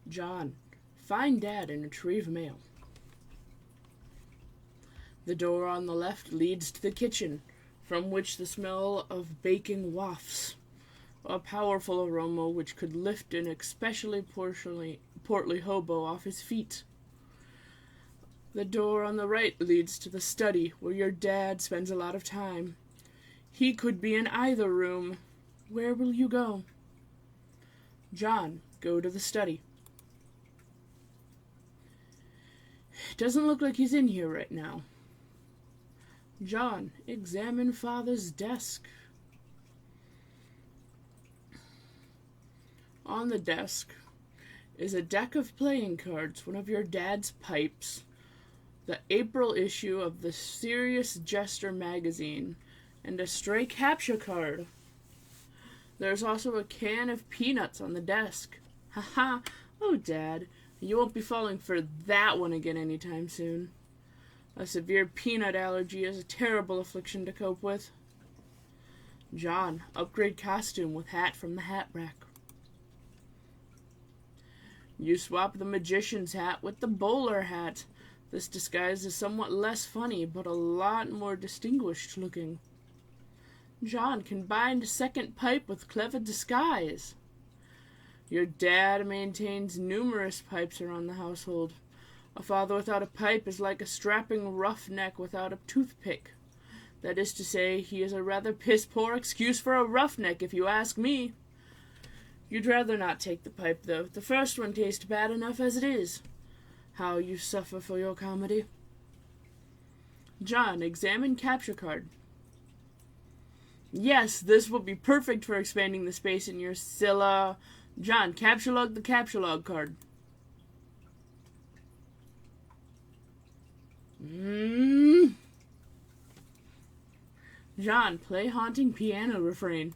John, find Dad and retrieve mail. The door on the left leads to the kitchen, from which the smell of baking wafts, a powerful aroma which could lift an especially portly hobo off his feet. The door on the right leads to the study, where your dad spends a lot of time. He could be in either room. Where will you go? John, go to the study. Doesn't look like he's in here right now. John, examine Father's desk. On the desk is a deck of playing cards, one of your dad's pipes, the April issue of the Serious Jester magazine, and a stray capture card. There's also a can of peanuts on the desk. Haha, oh Dad, you won't be falling for that one again anytime soon. A severe peanut allergy is a terrible affliction to cope with. John, upgrade costume with hat from the hat rack. You swap the magician's hat with the bowler hat. This disguise is somewhat less funny, but a lot more distinguished looking. John, combined a second pipe with clever disguise. Your dad maintains numerous pipes around the household. A father without a pipe is like a strapping roughneck without a toothpick. That is to say, he is a rather piss-poor excuse for a roughneck, if you ask me. You'd rather not take the pipe, though. The first one tastes bad enough as it is. How you suffer for your comedy. John, examine capture card. Yes, this will be perfect for expanding the space in your Scylla. John, capture log the capture log card. John, play haunting piano refrain.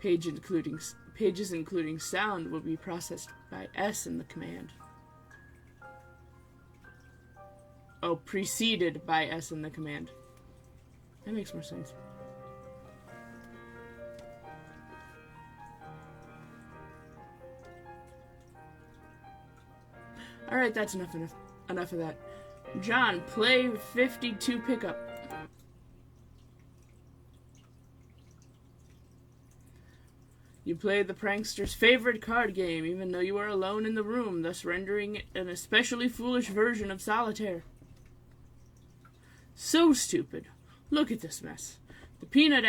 Pages including sound will be processed by S in the command. Oh, preceded by S in the command. That makes more sense. Alright, that's enough of that. John, play 52 pickup. You played the prankster's favorite card game, even though you are alone in the room, thus rendering it an especially foolish version of solitaire. So stupid. Look at this mess. The peanut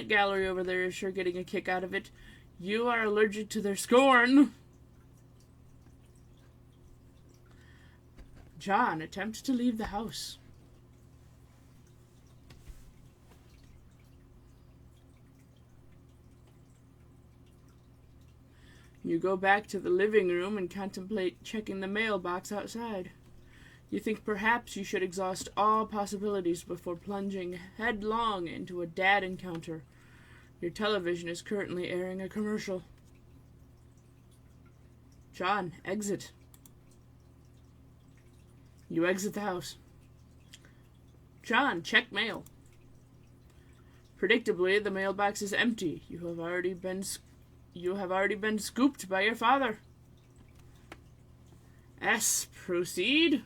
gallery over there is sure getting a kick out of it. You are allergic to their scorn. John attempts to leave the house. You go back to the living room and contemplate checking the mailbox outside. You think perhaps you should exhaust all possibilities before plunging headlong into a dad encounter. Your television is currently airing a commercial. John, exit. You exit the house. John, check mail. Predictably, the mailbox is empty. You have already been scooped by your father. S, proceed.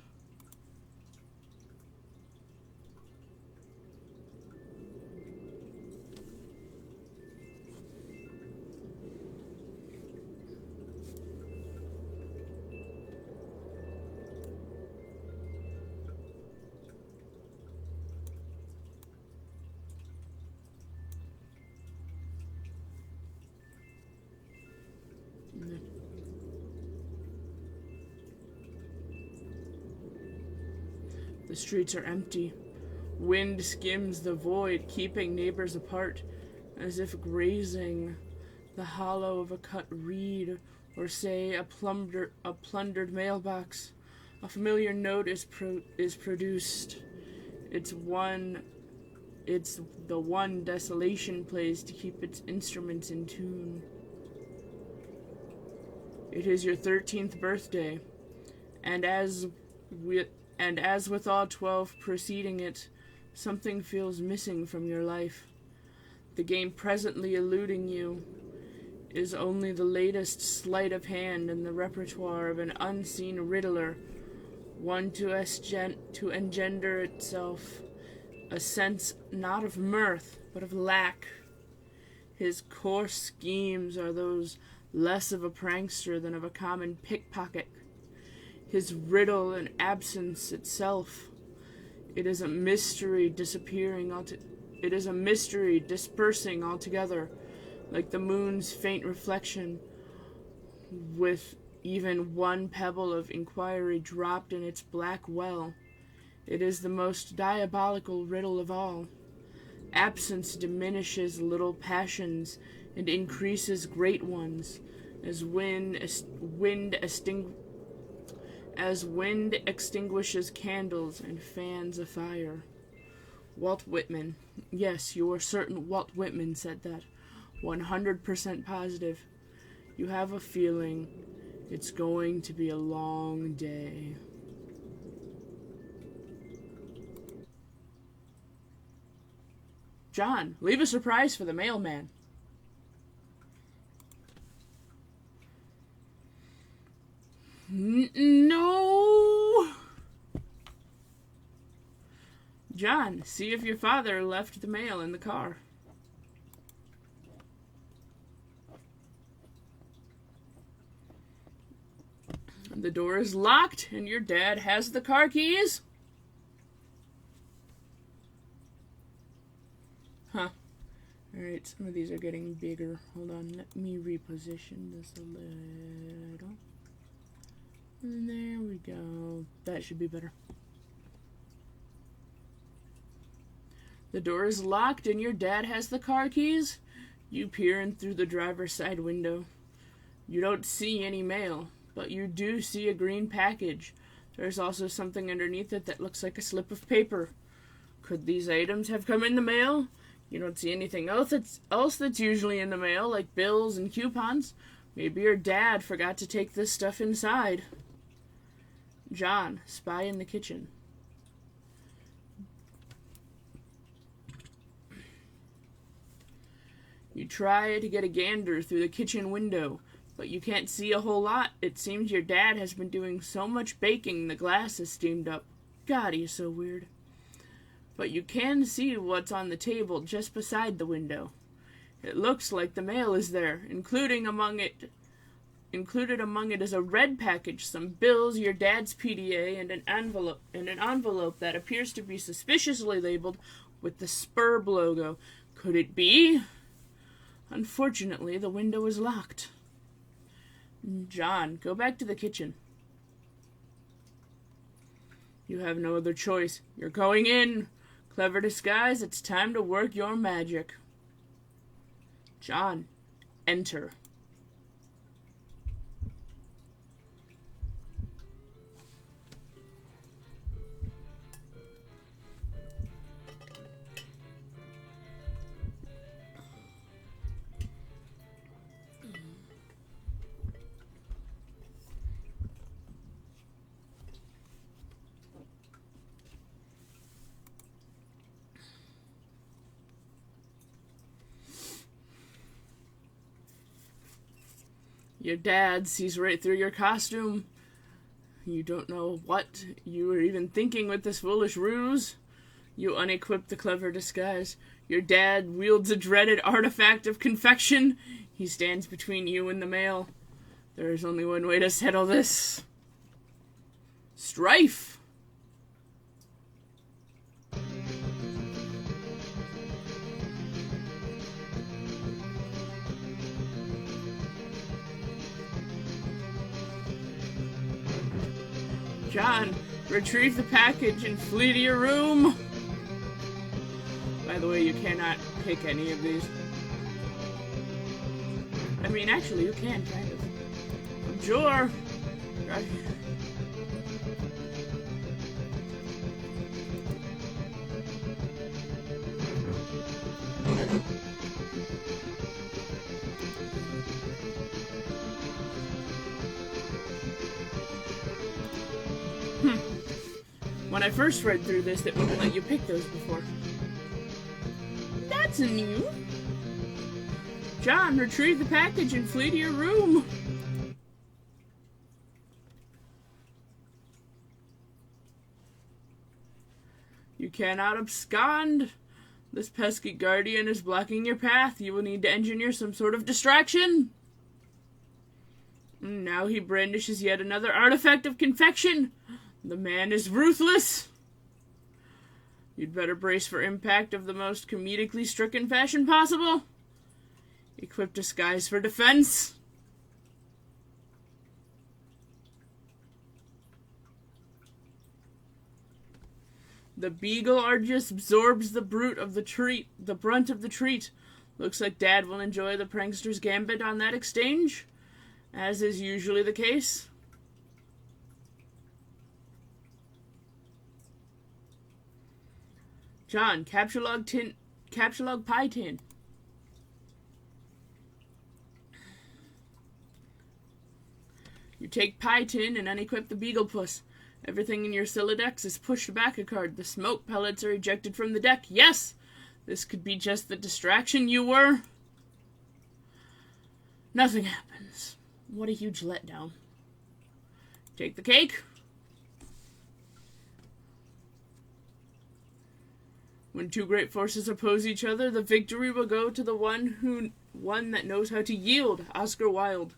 The streets are empty. Wind skims the void, keeping neighbors apart, as if grazing the hollow of a cut reed, or say a plundered mailbox. A familiar note is produced. It's the one desolation plays to keep its instruments in tune. It is your 13th birthday. and as with all 12 preceding it, something feels missing from your life. The game presently eluding you is only the latest sleight of hand in the repertoire of an unseen riddler, one to engender itself a sense not of mirth, but of lack. His coarse schemes are those less of a prankster than of a common pickpocket. His riddle and absence itself. It is a mystery dispersing altogether, like the moon's faint reflection, with even one pebble of inquiry dropped in its black well. It is the most diabolical riddle of all. Absence diminishes little passions and increases great ones, as wind extinguishes candles and fans a fire. Walt Whitman. Yes, you are certain Walt Whitman said that. 100% positive. You have a feeling it's going to be a long day. John, leave a surprise for the mailman. No! John, see if your father left the mail in the car. The door is locked, and your dad has the car keys? Huh. Alright, some of these are getting bigger. Hold on, let me reposition this a little. And there we go. That should be better. The door is locked and your dad has the car keys? You peer in through the driver's side window. You don't see any mail, but you do see a green package. There's also something underneath it that looks like a slip of paper. Could these items have come in the mail? You don't see anything else that's usually in the mail, like bills and coupons. Maybe your dad forgot to take this stuff inside. John, spy in the kitchen. You try to get a gander through the kitchen window, but you can't see a whole lot. It seems your dad has been doing so much baking the glass is steamed up. God, he's so weird. But you can see what's on the table just beside the window. It looks like the mail is there, included among it is a red package, some bills, your dad's PDA, and an envelope that appears to be suspiciously labeled with the Spurb logo. Could it be? Unfortunately, the window is locked. John, go back to the kitchen. You have no other choice. You're going in. Clever disguise, it's time to work your magic. John, enter. Your dad sees right through your costume. You don't know what you were even thinking with this foolish ruse. You unequip the clever disguise. Your dad wields a dreaded artifact of confection. He stands between you and the mail. There is only one way to settle this. Strife! John, retrieve the package and flee to your room. By the way, you cannot pick any of these. I mean, actually, you can, kind of. Sure. Right. When I first read through this, it wouldn't let you pick those before. That's new. John, retrieve the package and flee to your room. You cannot abscond. This pesky guardian is blocking your path. You will need to engineer some sort of distraction. Now he brandishes yet another artifact of confection. The man is ruthless. You'd better brace for impact of the most comedically stricken fashion possible. Equip disguise for defense. The beagle Argus absorbs the brunt of the treat. Looks like Dad will enjoy the prankster's gambit on that exchange, as is usually the case. John, capture log pie tin. You take pie tin and unequip the beagle puss. Everything in your Silodex is pushed back a card. The smoke pellets are ejected from the deck. Yes! This could be just the distraction you were. Nothing happens. What a huge letdown. Take the cake. When two great forces oppose each other, the victory will go to the one that knows how to yield. Oscar Wilde.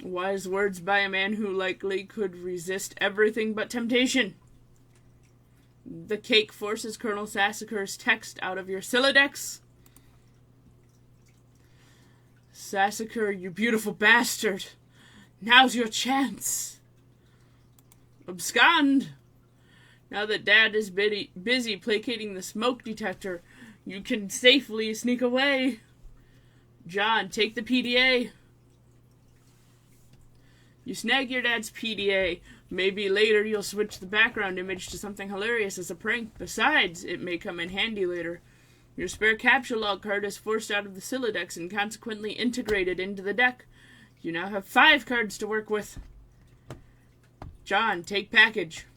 Wise words by a man who likely could resist everything but temptation. The cake forces Colonel Sassacre's text out of your Silodex. Sassacre, you beautiful bastard. Now's your chance. Abscond. Now that Dad is busy placating the smoke detector, you can safely sneak away. John, take the PDA. You snag your dad's PDA. Maybe later you'll switch the background image to something hilarious as a prank. Besides, it may come in handy later. Your spare capture log card is forced out of the Silodex and consequently integrated into the deck. You now have 5 cards to work with. John, take package.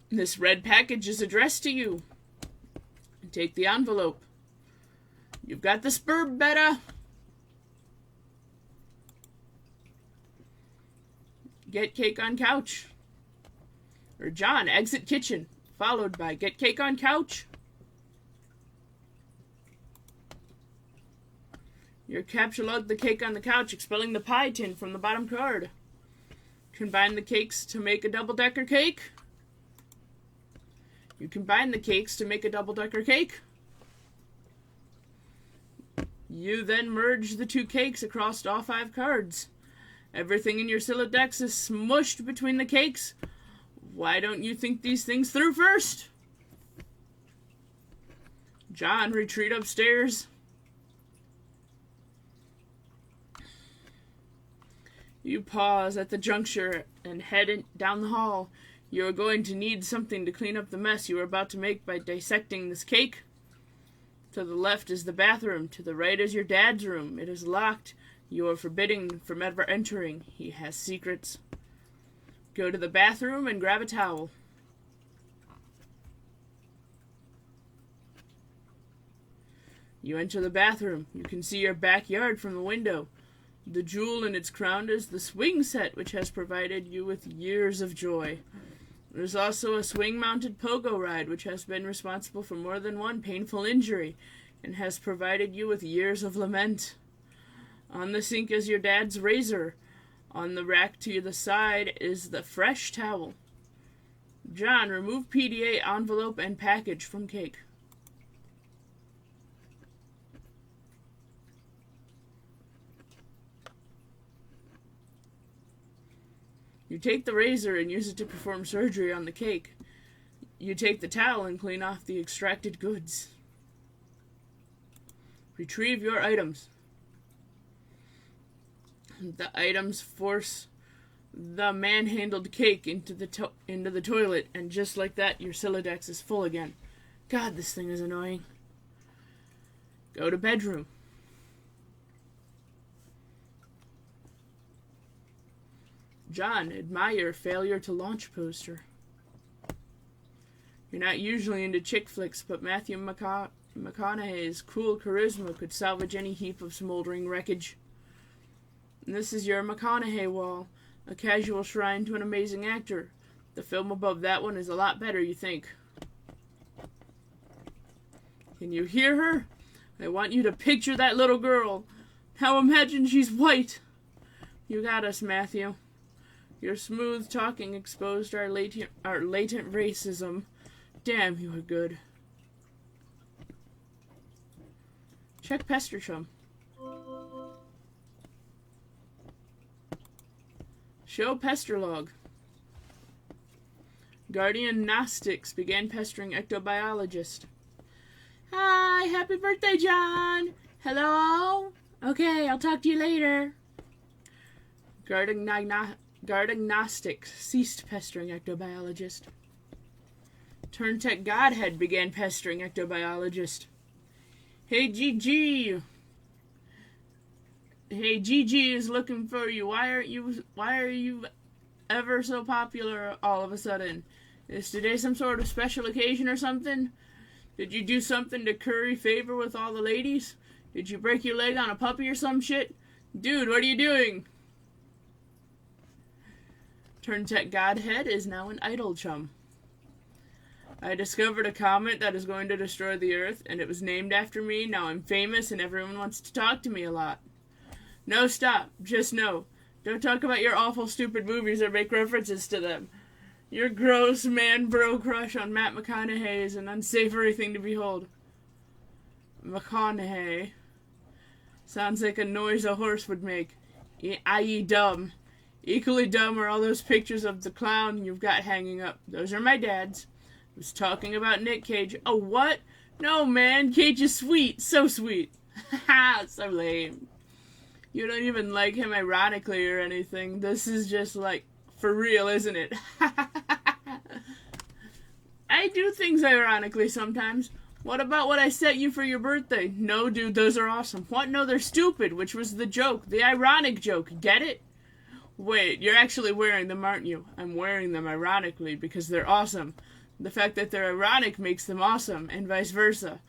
This red package is addressed to you. Take the envelope. You've got the spurb, Betta. Get cake on couch. Or John, exit kitchen. Followed by get cake on couch. Your capture log the cake on the couch, expelling the pie tin from the bottom card. Combine the cakes to make a double-decker cake. You combine the cakes to make a double-decker cake. You then merge the 2 cakes across all 5 cards. Everything in your Silodex is smushed between the cakes. Why don't you think these things through first? John, retreat upstairs. You pause at the juncture and head down the hall. You are going to need something to clean up the mess you are about to make by dissecting this cake. To the left is the bathroom. To the right is your dad's room. It is locked. You are forbidden from ever entering. He has secrets. Go to the bathroom and grab a towel. You enter the bathroom. You can see your backyard from the window. The jewel in its crown is the swing set, which has provided you with years of joy. There's also a swing-mounted pogo ride, which has been responsible for more than one painful injury, and has provided you with years of lament. On the sink is your dad's razor. On the rack to the side is the fresh towel. John, remove PDA, envelope, and package from cake. You take the razor and use it to perform surgery on the cake. You take the towel and clean off the extracted goods. Retrieve your items. The items force the manhandled cake into the toilet, and just like that, your Silodex is full again. God, this thing is annoying. Go to bedroom. John, admire failure to launch poster. You're not usually into chick flicks, but Matthew McConaughey's cool charisma could salvage any heap of smoldering wreckage. And this is your McConaughey wall, a casual shrine to an amazing actor. The film above that one is a lot better, you think. Can you hear her? I want you to picture that little girl. Now imagine she's white. You got us, Matthew. Your smooth talking exposed our latent racism. Damn, you were good. Check Pester Chum. Show Pester Log. Guardian Gnostics began pestering ectobiologist. Hi, happy birthday, John. Hello? Okay, I'll talk to you later. Guardian Gnostics ceased pestering ectobiologist. Turntech Godhead began pestering ectobiologist. Hey, GG. Hey, GG is looking for you. Why are you ever so popular all of a sudden? Is today some sort of special occasion or something? Did you do something to curry favor with all the ladies? Did you break your leg on a puppy or some shit? Dude, what are you doing? Turntech Godhead is now an idol chum. I discovered a comet that is going to destroy the Earth, and it was named after me. Now I'm famous, and everyone wants to talk to me a lot. No, stop. Just no. Don't talk about your awful, stupid movies or make references to them. Your gross man-bro crush on Matt McConaughey is an unsavory thing to behold. McConaughey. Sounds like a noise a horse would make. I.e. dumb. Equally dumb are all those pictures of the clown you've got hanging up. Those are my dad's. I was talking about Nick Cage. Oh, what? No, man. Cage is sweet. So sweet. Haha, so lame. You don't even like him ironically or anything. This is just like, for real, isn't it? I do things ironically sometimes. What about what I sent you for your birthday? No, dude, those are awesome. What? No, they're stupid, which was the joke. The ironic joke. Get it? Wait, you're actually wearing them, aren't you? I'm wearing them ironically because they're awesome. The fact that they're ironic makes them awesome, and vice versa.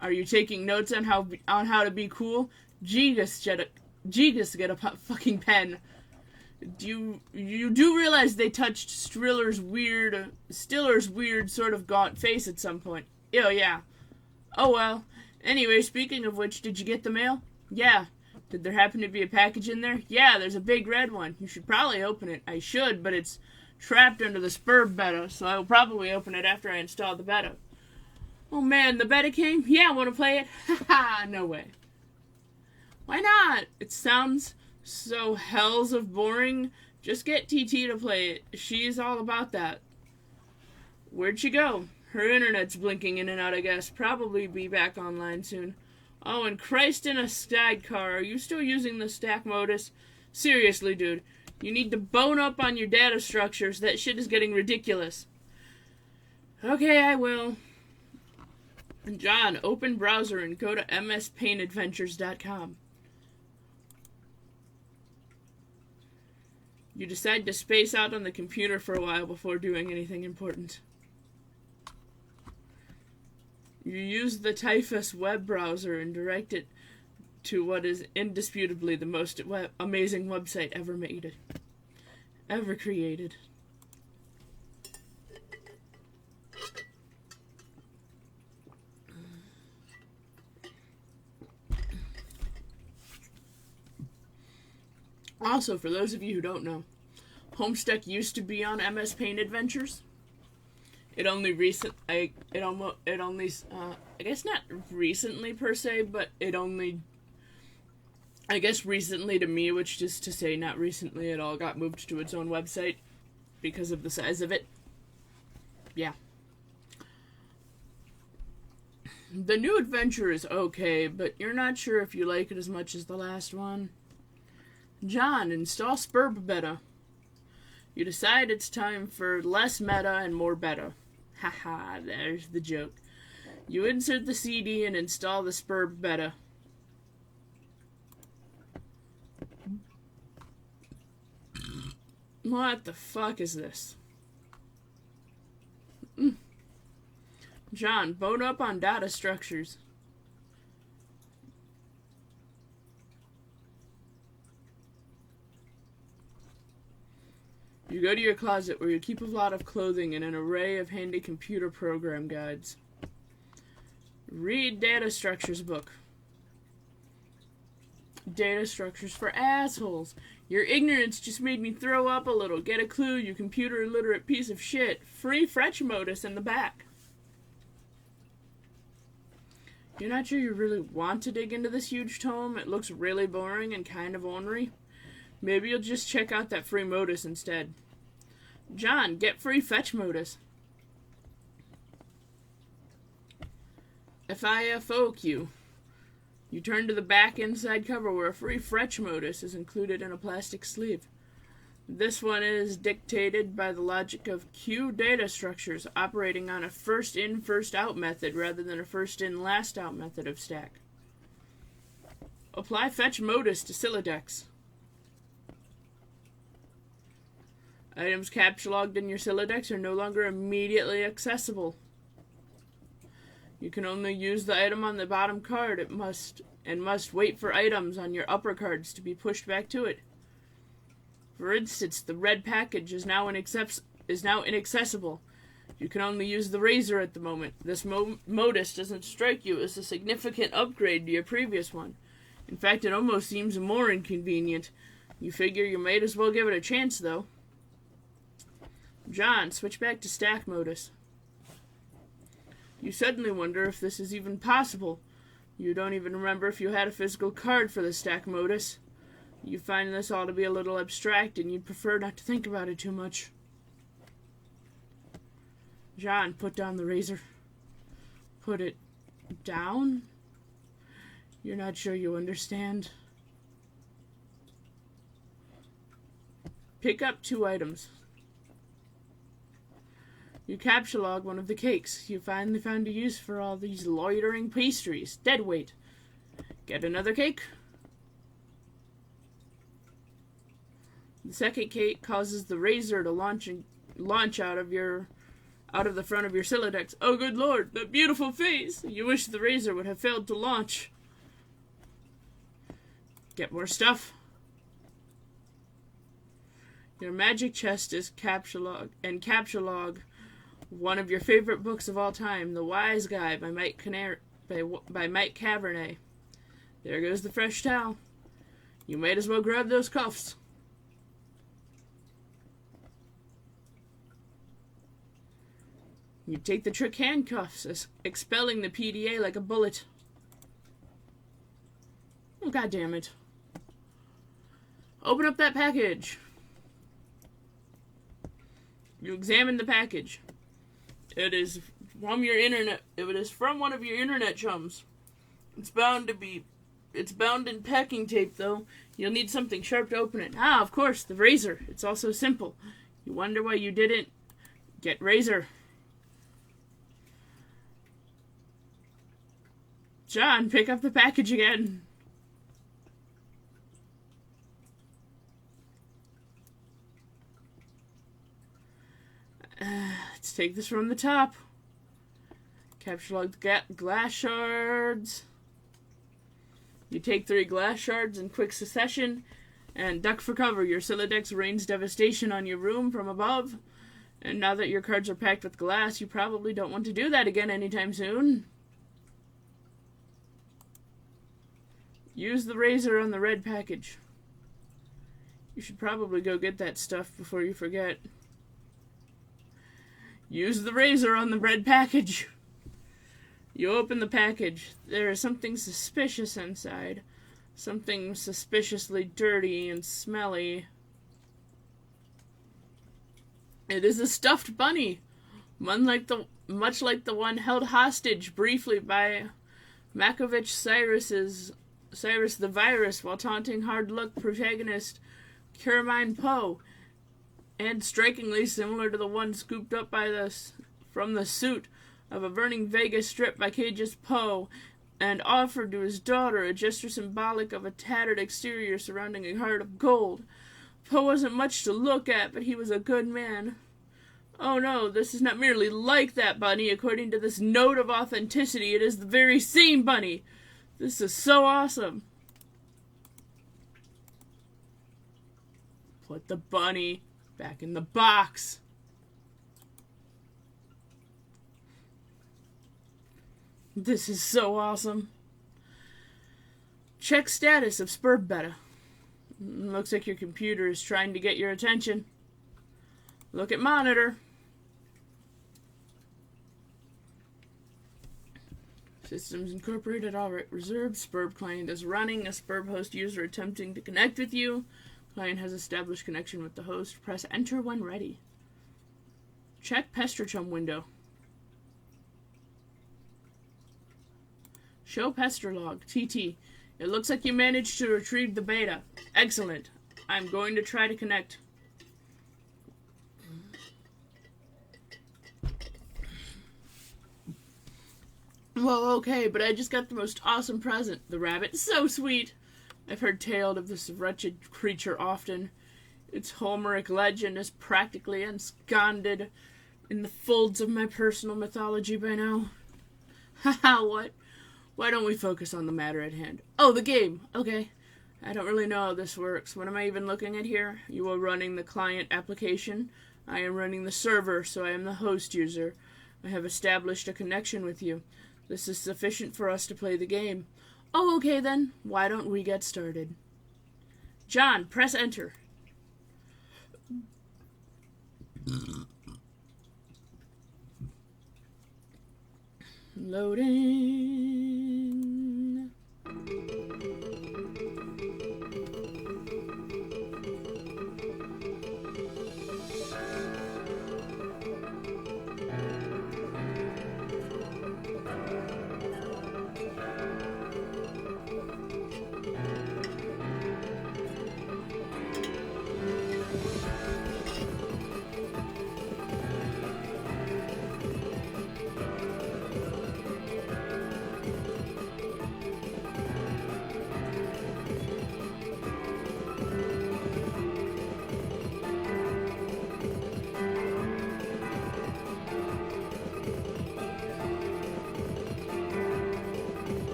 Are you taking notes on how to be cool? Gigas, get a fucking pen. You do realize they touched Stiller's weird sort of gaunt face at some point? Oh yeah. Oh well. Anyway, speaking of which, did you get the mail? Yeah. Did there happen to be a package in there? Yeah, there's a big red one. You should probably open it. I should, but it's trapped under the Spurb beta, so I will probably open it after I install the beta. Oh man, the beta came? Yeah, want to play it? Haha, no way. Why not? It sounds so hells of boring. Just get TT to play it. She's all about that. Where'd she go? Her internet's blinking in and out, I guess. Probably be back online soon. Oh, and Christ in a sidecar. Are you still using the stack modus? Seriously, dude. You need to bone up on your data structures. That shit is getting ridiculous. Okay, I will. John, open browser and go to mspaintadventures.com. You decide to space out on the computer for a while before doing anything important. You use the Typhus web browser and direct it to what is indisputably the most amazing website ever made. Ever created. Also, for those of you who don't know, Homestuck used to be on MS Paint Adventures. It only I guess not recently per se, but it only, I guess recently to me, which is to say not recently at all, got moved to its own website because of the size of it. Yeah. The new adventure is okay, but you're not sure if you like it as much as the last one. John, install Spurb Beta. You decide it's time for less meta and more beta. Haha, there's the joke. You insert the CD and install the Spurb Beta. What the fuck is this? John, bone up on data structures. You go to your closet where you keep a lot of clothing and an array of handy computer program guides. Read Data Structures book. Data Structures for assholes. Your ignorance just made me throw up a little. Get a clue, you computer illiterate piece of shit. Free French modus in the back. You're not sure you really want to dig into this huge tome? It looks really boring and kind of ornery. Maybe you'll just check out that free modus instead. John, get free fetch modus. FIFOQ. You turn to the back inside cover where a free fetch modus is included in a plastic sleeve. This one is dictated by the logic of Q data structures operating on a first in, first out method rather than a first in, last out method of stack. Apply fetch modus to Sylladex. Items captulogged in your Sylladex are no longer immediately accessible. You can only use the item on the bottom card. It must wait for items on your upper cards to be pushed back to it. For instance, the red package is now inaccessible. You can only use the razor at the moment. This modus doesn't strike you as a significant upgrade to your previous one. In fact, it almost seems more inconvenient. You figure you might as well give it a chance, though. John, switch back to stack modus. You suddenly wonder if this is even possible. You don't even remember if you had a physical card for the stack modus. You find this all to be a little abstract, and you'd prefer not to think about it too much. John, put down the razor. Put it down? You're not sure you understand? Pick up 2 items. You capsulog one of the cakes. You finally found a use for all these loitering pastries. Dead weight. Get another cake. The second cake causes the razor to launch out of the front of your Sylladex. Oh, good lord, that beautiful face! You wish the razor would have failed to launch. Get more stuff. Your magic chest is capsulog one of your favorite books of all time, The Wise Guy by Mike Cavernet. There goes the fresh towel. You might as well grab those cuffs. You take the trick handcuffs, expelling the PDA like a bullet. Oh, God damn it. Open up that package. You examine the package. It is from your internet. It is from one of your internet chums. It's bound in packing tape, though. You'll need something sharp to open it. Ah, of course, the razor. It's all so simple. You wonder why you didn't get razor. John, pick up the package again. Let's take this from the top. Captured glass shards. You take 3 glass shards in quick succession and duck for cover. Your Sylladex rains devastation on your room from above. And now that your cards are packed with glass, you probably don't want to do that again anytime soon. Use the razor on the red package. You should probably go get that stuff before you forget. Use the razor on the red package. You open the package. There is something suspicious inside. Something suspiciously dirty and smelly. It is a stuffed bunny. Much like the one held hostage briefly by Makovich Cyrus the Virus while taunting hard luck protagonist Carmine Poe, and strikingly similar to the one scooped up from the suit of a burning Vegas strip by Cage's Poe and offered to his daughter, a gesture symbolic of a tattered exterior surrounding a heart of gold. Poe wasn't much to look at, but he was a good man. Oh no, this is not merely like that bunny. According to this note of authenticity, it is the very same bunny. This is so awesome. Put the bunny back in the box. This is so awesome. Check status of Spurb Beta. Looks like your computer is trying to get your attention. Look at monitor. Systems incorporated. Alright, reserved. Spurb client is running. A Spurb host user attempting to connect with you. Client has established connection with the host. Press enter when ready. Check Pesterchum window. Show Pester log. TT. It looks like you managed to retrieve the beta. Excellent. I'm going to try to connect. Well, okay, but I just got the most awesome present. The rabbit. So sweet. I've heard tale of this wretched creature often. Its Homeric legend is practically ensconced in the folds of my personal mythology by now. Haha, what? Why don't we focus on the matter at hand? Oh, the game. Okay. I don't really know how this works. What am I even looking at here? You are running the client application. I am running the server, so I am the host user. I have established a connection with you. This is sufficient for us to play the game. Oh, okay then. Why don't we get started? John, press enter. Loading.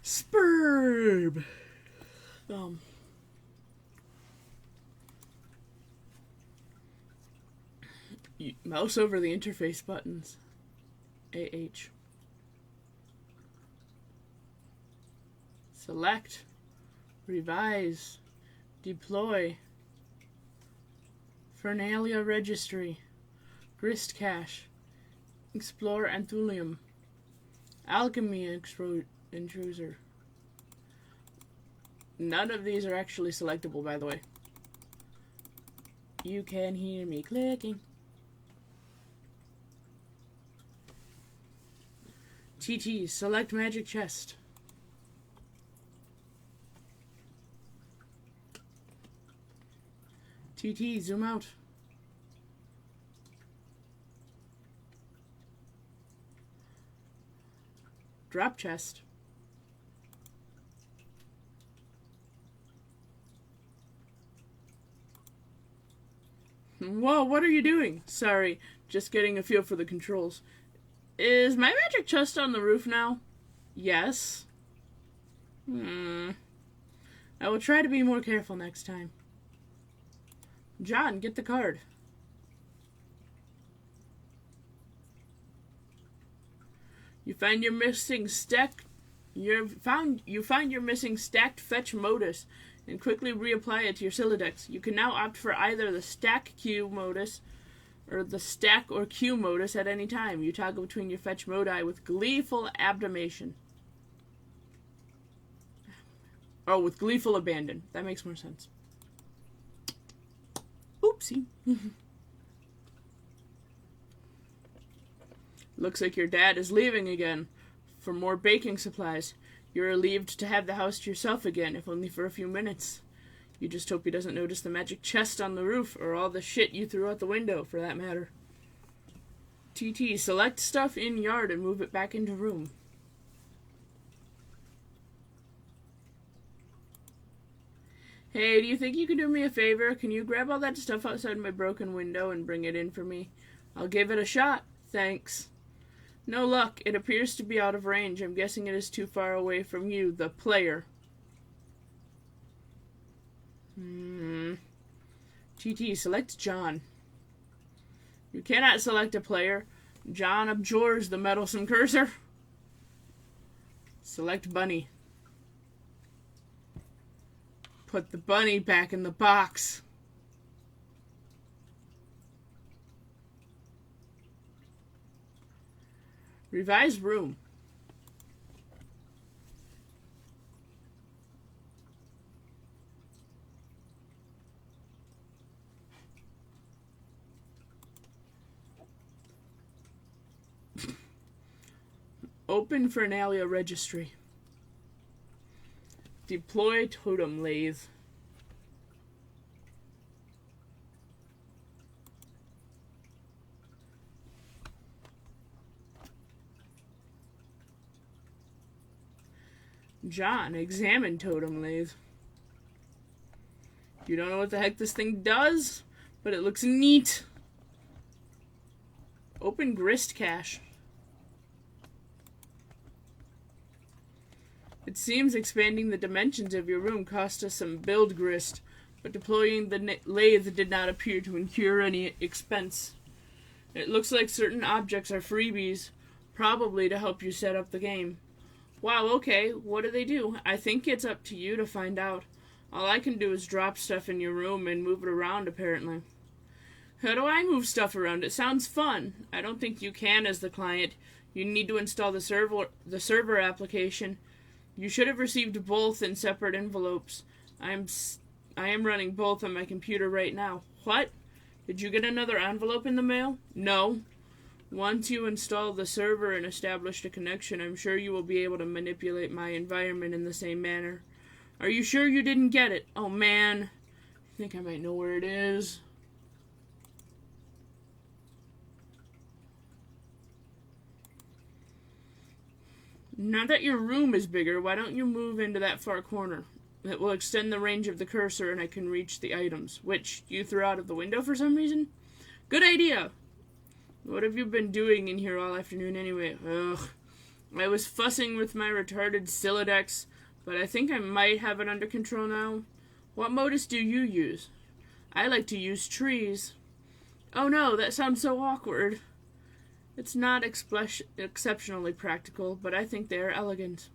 Spurb. Mouse over the interface buttons. AH. Select. Revise. Deploy. Fernalia Registry. Grist Cache. Explore Anthulium. Alchemy Intruser. None of these are actually selectable, by the way. You can hear me clicking. TT, select Magic Chest. TT, zoom out. Drop chest. Whoa, what are you doing? Sorry, just getting a feel for the controls. Is my magic chest on the roof now? Yes. I will try to be more careful next time. John, get the card. You find your missing you find your missing stacked fetch modus and quickly reapply it to your Sylladex. You can now opt for either the stack Q modus or the stack or Q modus at any time. You toggle between your fetch modi with gleeful abdomation. Oh, with gleeful abandon. That makes more sense. Oopsie. Looks like your dad is leaving again for more baking supplies. You're relieved to have the house to yourself again, if only for a few minutes. You just hope he doesn't notice the magic chest on the roof, or all the shit you threw out the window, for that matter. TT, select stuff in yard and move it back into room. Hey, do you think you can do me a favor? Can you grab all that stuff outside my broken window and bring it in for me? I'll give it a shot. Thanks. No luck. It appears to be out of range. I'm guessing it is too far away from you, the player. TT, select John. You cannot select a player. John abjures the meddlesome cursor. Select Bunny. Put the bunny back in the box. Revise room. Open Fernalia registry. Deploy totem lathe. John, examine totem lathe. You don't know what the heck this thing does, but it looks neat. Open grist cache. It seems expanding the dimensions of your room cost us some build grist, but deploying the lathe did not appear to incur any expense. It looks like certain objects are freebies, probably to help you set up the game. Wow, okay, what do? I think it's up to you to find out. All I can do is drop stuff in your room and move it around, apparently. How do I move stuff around? It sounds fun. I don't think you can as the client. You need to install the server application. You should have received both in separate envelopes. I am running both on my computer right now. What? Did you get another envelope in the mail? No. Once you install the server and establish a connection, I'm sure you will be able to manipulate my environment in the same manner. Are you sure you didn't get it? Oh man. I think I might know where it is. Now that your room is bigger, why don't you move into that far corner? It will extend the range of the cursor and I can reach the items, which you threw out of the window for some reason? Good idea! What have you been doing in here all afternoon anyway? Ugh. I was fussing with my retarded Silodex, but I think I might have it under control now. What modus do you use? I like to use trees. Oh no, that sounds so awkward. It's not exceptionally practical, but I think they are elegant.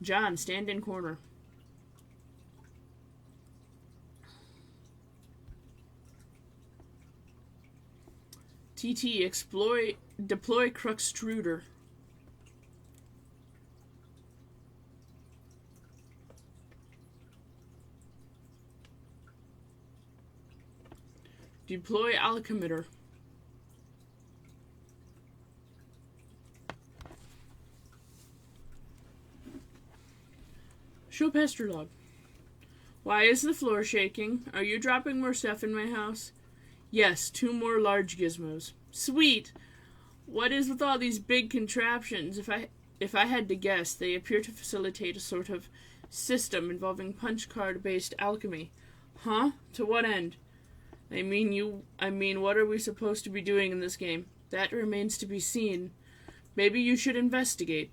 John, stand in corner. TT, deploy Cruxtruder. Deploy Alchemitter. Show pastor log. Why is the floor shaking? Are you dropping more stuff in my house? Yes, 2 more large gizmos. Sweet! What is with all these big contraptions? If I had to guess, they appear to facilitate a sort of system involving punch card-based alchemy. Huh? To what end? I mean, what are we supposed to be doing in this game? That remains to be seen. Maybe you should investigate.